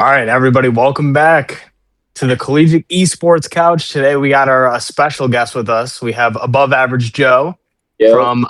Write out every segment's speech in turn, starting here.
All right, everybody, welcome back to the Collegiate Esports Couch. Today we got our special guest with us. We have Above Average Joe Yo, from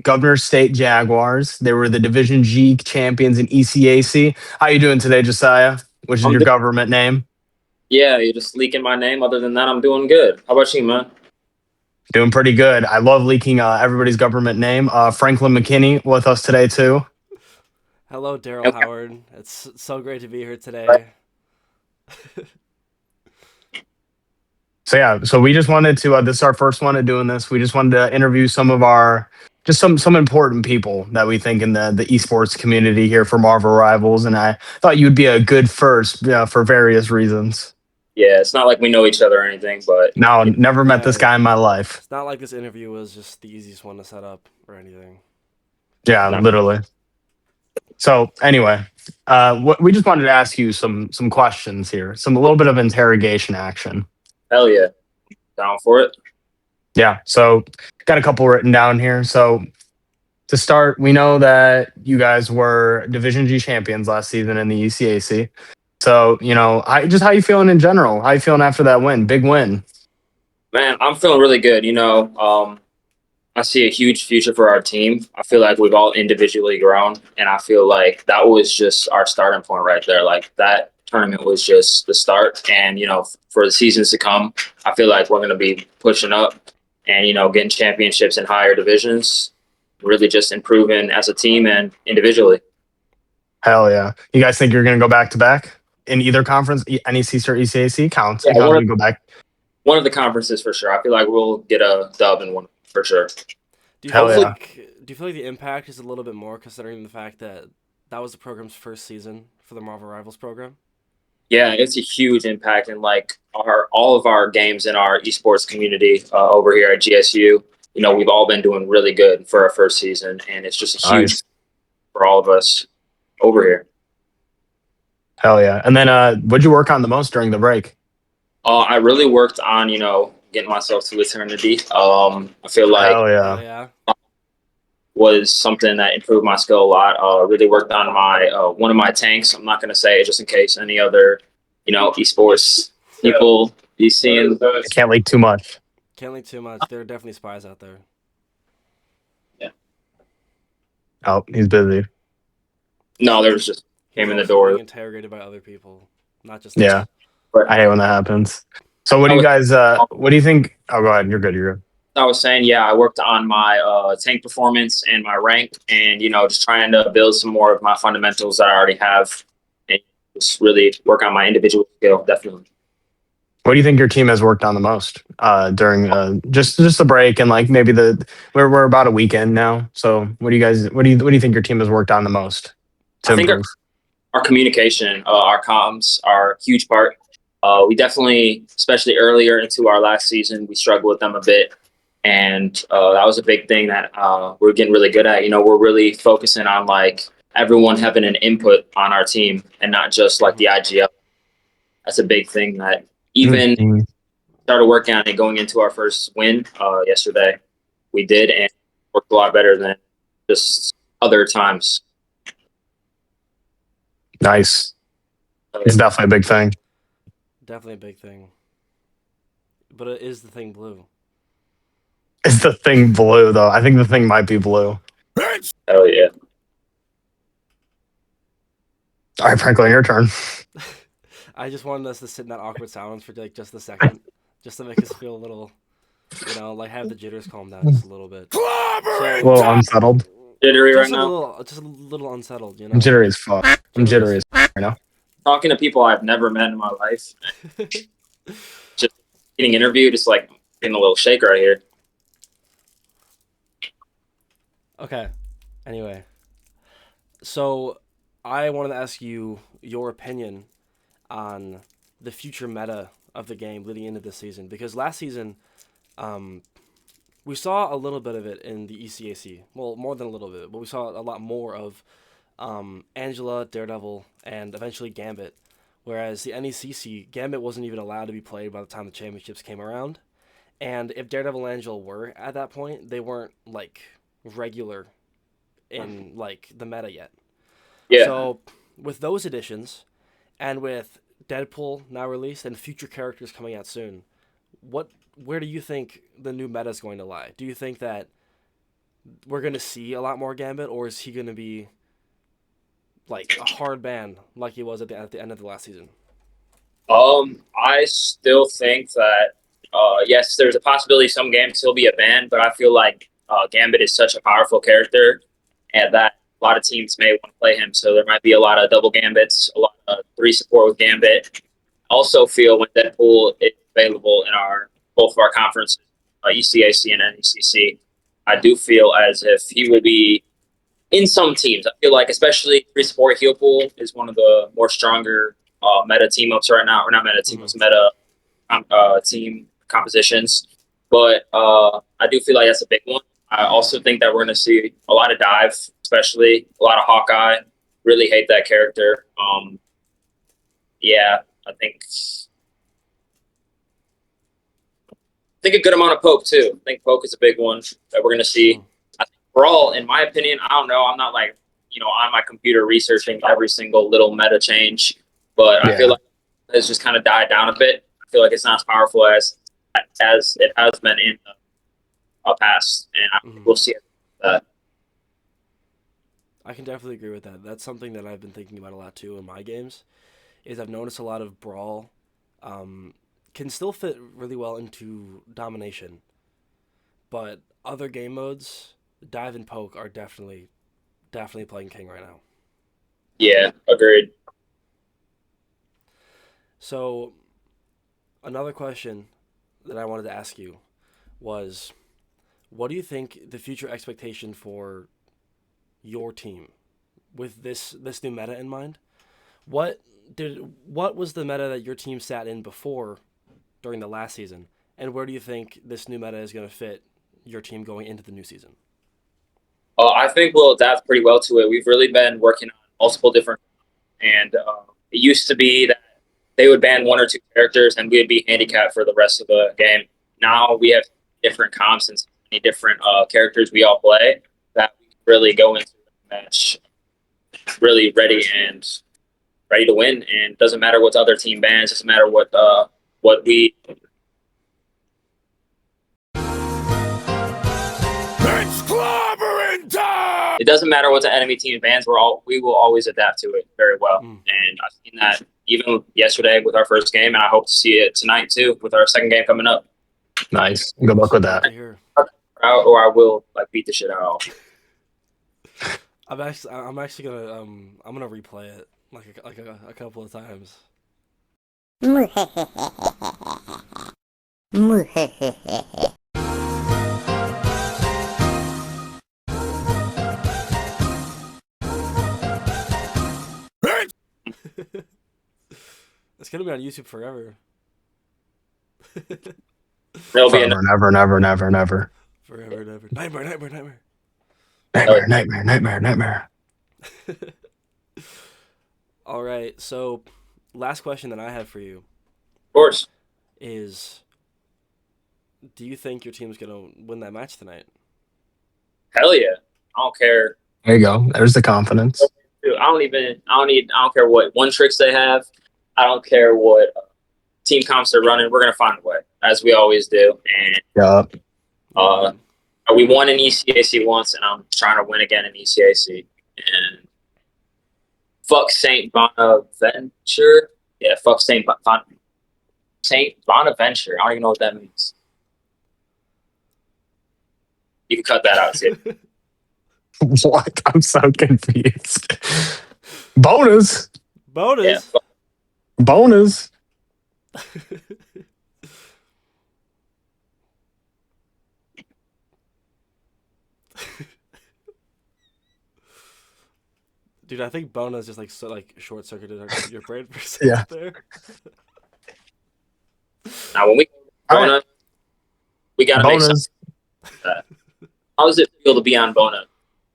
Governor State Jaguars. They were the Division G champions in ECAC. How you doing today, Josiah? Which is I'm your doing. government name? Yeah, you're just leaking my name. Other than that, I'm doing good. How about you, man? Doing pretty good. I love leaking everybody's government name. Franklin McKinney with us today too. Hello, Daryl Okay. Howard. It's so great to be here today. So yeah, so we just wanted to. This is our first one of doing this. We just wanted to interview some of our just some important people that we think in the esports community here for Marvel Rivals, and I thought you'd be a good first for various reasons. Yeah, it's not like we know each other or anything, but No, yeah, never met this Yeah, guy in my life. it's not like this interview was just the easiest one to set up or anything. Yeah, no, literally. So anyway, we just wanted to ask you some questions here, some a little bit of interrogation action. hell yeah, down for it. Yeah, so got a couple written down here. So to start, we know that you guys were Division G champions last season in the ECAC. So, how you feeling in general? How you feeling after that win? Big win. Man, I'm feeling really good. I see a huge future for our team. I feel like we've all individually grown, and I feel like that was just our starting point right there. Like that tournament was just the start, and for the seasons to come, I feel like we're going to be pushing up and getting championships in higher divisions. Really, just improving as a team and individually. Hell yeah. You guys think you're going to go back to back in either conference, NEC or ECAC? Counts. Yeah, It counts if you go back. one of the conferences for sure. I feel like we'll get a dub in one for sure. Do you feel Hell Hopefully, yeah. like do you feel like the impact is a little bit more considering the fact that that was the program's first season for the Marvel Rivals program? yeah, it's a huge impact in like our all of our games in our esports community over here at GSU. We've all been doing really good for our first season, and it's just a huge Nice. for all of us over here. Hell yeah. And then what'd you work on the most during the break? I really worked on getting myself to eternity. I feel like Hell Hell yeah. yeah. was something that improved my skill a lot. Really worked on my one of my tanks. I'm not going to say it just in case any other esports people be seeing. I can't leak too much. Can't leak too much. There are definitely spies out there. Yeah. Oh, he's busy. No, there was just He's came in the also being door. interrogated by other people, not just Yeah. us. But I hate when that happens. So what I do you was guys what do you think? Oh, go ahead. You're good. You're good. I was saying, yeah, I worked on my tank performance and my rank, and just trying to build some more of my fundamentals that I already have, and just really work on my individual skill. Definitely. What do you think your team has worked on the most during just the break and like maybe we're about a weekend now. So what do you think your team has worked on the most to I think improve? our communication, our comms are a huge part. We definitely, especially earlier into our last season, we struggled with them a bit. And that was a big thing that we're getting really good at. We're really focusing on like everyone having an input on our team and not just like Mhm. the IGL. That's a big thing that even Mm. started working on it going into our first win yesterday. We did and worked a lot better than just other times. Nice. So, It's definitely a big thing. Definitely a big thing. But it is the thing blue. Is the thing blue though? I think the thing might be blue. hell yeah. All right, Franklin, your turn. I just wanted us to sit in that awkward silence for like just a second, just to make us feel a little, like have the jitters calm down just a little bit. A So little unsettled. Jittery right now. just a little unsettled, I'm jittery as fuck. I'm jittery Jitters. as fuck right now. Talking to people I've never met in my life, just getting interviewed, it's like getting a little shake right here. Okay. Anyway, so I wanted to ask you your opinion on the future meta of the game leading into this season because last season, um, we saw a little bit of it in the ECAC. Well, more than a little bit, but we saw a lot more of Angela, Daredevil, and eventually Gambit. Whereas the NECC, Gambit wasn't even allowed to be played by the time the championships came around. And if Daredevil and Angela were at that point, they weren't like regular in like the meta yet. Yeah. So with those additions, And with Deadpool now released and future characters coming out soon, where do you think the new meta is going to lie? Do you think that we're going to see a lot more Gambit, or is he going to be like a hard ban like he was at the end of the last season? I still think that yes, there's a possibility some games he'll be a ban, but I feel like Gambit is such a powerful character, and that a lot of teams may want to play him. So there might be a lot of double Gambits, a lot of 3 support with Gambit. I also feel when Deadpool is available in our both of our conferences, ECAC and NECC, I do feel as if he will be in some teams. I feel like especially 3 support heal pool is one of the more stronger meta team ups right now, or not meta team ups, meta team compositions. But I do feel like that's a big one. I also think that we're going to see a lot of dive, especially a lot of Hawkeye. Really hate that character. Yeah, I think a good amount of poke too. I think poke is a big one that we're going to see. I think Brawl, in my opinion, I don't know. I'm not like on my computer researching every single little meta change, but I feel like it's just kind of died down a bit. I feel like it's not as powerful as it has been in the past, and I think we'll see that. I can definitely agree with that. That's something that I've been thinking about a lot too in my games. Is I've noticed a lot of Brawl can still fit really well into domination, but other game modes, dive and poke, are definitely playing king right now. Yeah, agreed. So another question that I wanted to ask you was, what do you think the future expectation for your team with this new meta in mind? What was the meta that your team sat in before during the last season, and where do you think this new meta is going to fit your team going into the new season? I think we'll adapt pretty well to it. We've really been working on multiple different, and it used to be that they would ban 1 or 2 characters, and we'd be handicapped for the rest of the game. Now we have different comps and so many different characters we all play that we can really go into the match really ready to win. And doesn't matter what the other team bans. Doesn't matter what we. It's clobbering time! It doesn't matter what the enemy team bans. We will always adapt to it very well. And I've seen that even yesterday with our first game, and I hope to see it tonight too with our second game coming up. Nice. Good luck with that. Or I will beat the shit out. I'm actually gonna I'm gonna replay it like a couple of times. It's gonna be on YouTube forever. There'll be Forever, never. Forever, never. Nightmare. Nightmare. All right, so last question that I have for you, of course, is: do you think your team's gonna win that match tonight? hell yeah. I don't care. There you go. There's the confidence. I don't care what one tricks they have. I don't care what team comps they're running. We're gonna find a way, as we always do. And we won in ECAC once, and I'm trying to win again in ECAC. And fuck Saint Bonaventure. Yeah, fuck Saint Bonaventure. I don't even know what that means. You can cut that out too. What? I'm so confused. Bonus. Yeah, Bonus. Dude, I think Bona's just like short circuited your brain for a second there. Now when we Bona, we gotta make something. How does it feel to be on Bona?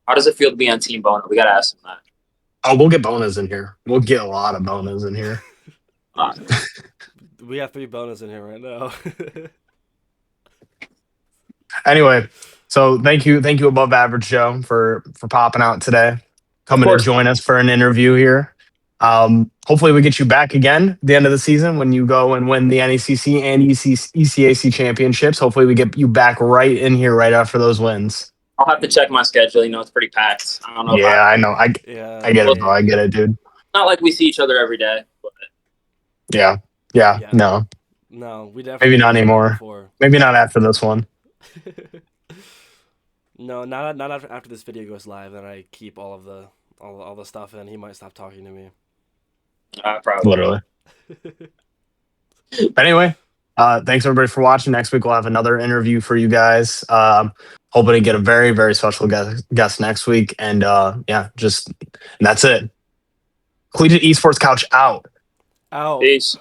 How does it feel to be on Team Bona? We gotta ask them that. Oh, we'll get Bonas in here. We'll get a lot of Bonas in here. We have 3 Bonas in here right now. Anyway, so thank you, Above Average Joe, for popping out today, coming to join us for an interview here. Hopefully we get you back again at the end of the season when you go and win the NECC and ECAC championships. Hopefully we get you back right in here right after those wins. I'll have to check my schedule. You know, it's pretty packed. I don't know. Yeah, I know. I get it, bro. I get it, dude. Not like we see each other every day. But Yeah. No, we definitely maybe not anymore. Maybe not after this one. No, not after this video goes live. Then I keep all the stuff, and he might stop talking to me. Probably. Literally. But anyway, thanks everybody for watching. Next week we'll have another interview for you guys. Hoping to get a very, very special guest next week. And that's it. Collegiate Esports Couch out. Out. Peace.